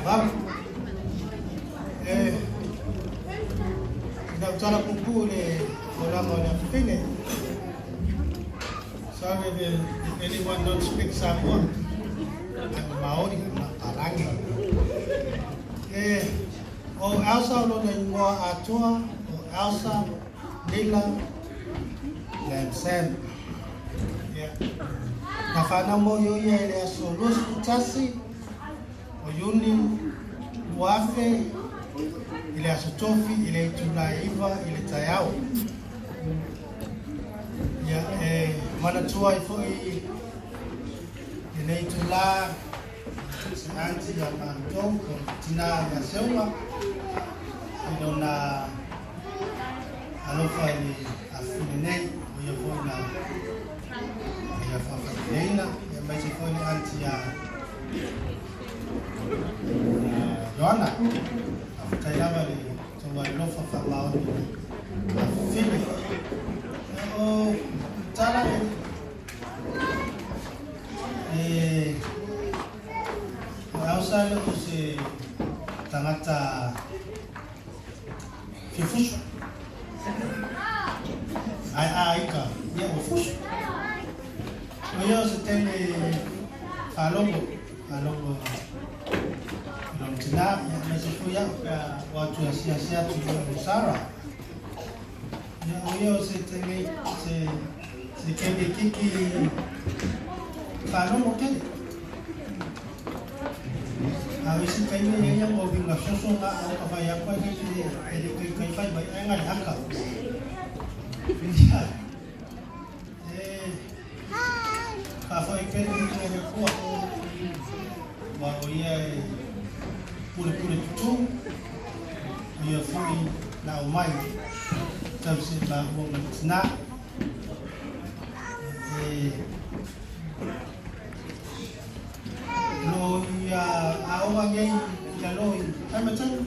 Vamos. Inautala kumpule olama na fine. Sorry if anyone don't speak Samoa. I'm Maori, I'm Parangi. O Elsa lo na ingoa atua, o Elsa, Lila, Lemsen. Nafana mo yo ya ile asolus kutasi, o yuni, wafe, ile asotofi, ile tunaiva, ile tayao. Manatua ifo ile itula anti ya manto tina ya sewa ilo na alofa ni afinene uyafo na yafa faina ya maji foni anti ya Joana afutailava ni tuwa lofa fa maoni afine o tala Ausalo se tangata fifusho aika ya ufusho oyo se tene alongo lontina ya mesefuya watu ya siasa tu busara oyo se tene se kende kiki alongo tene isi kaime yang mau bingung sosok nggak apa yang apa ini kaifai baik enggak diangkat. Kafa ikan itu ada kuah, baru ia pulih tu, ia fui nak umai, terus baru nak. Awang yang jaloi, saya macam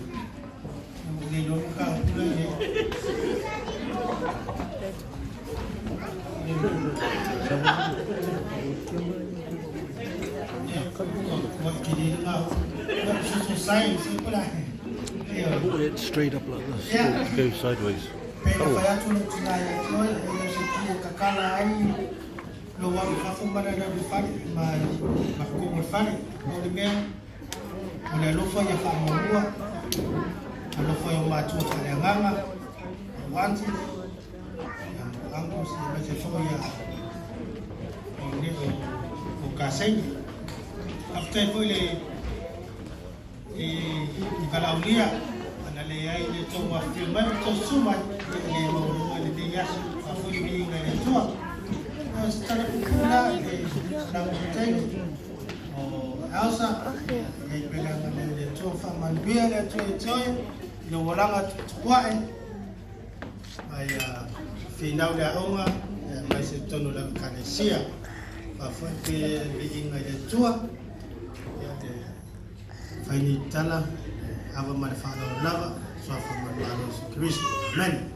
mungkin orang kau pulang ni. Buat kiri dengar, susah sih pulang. Put it straight up like this. Yeah. Go sideways. Saya cuma yang sedikit kekalan. Lo wang kafung mana ada bifani, makum bifani, mau dimana? Mula lufa ya famua, lufa yang macu saya nganga, wanti, yang angku si macam soya, ini ukaseng. After itu le, kalau dia, analia ini cuma filman, cuma semua, le mau le dia, aku ini ngai tua. Secara pula dalam hotel Elsa yang pegang dia coba manbia dia coy dia orang kuat ayah final dia orang masih tonu dalam kanesia apa dia ingat dia coba ya dia final talah apa manfaat lava suatu manfaat Chris men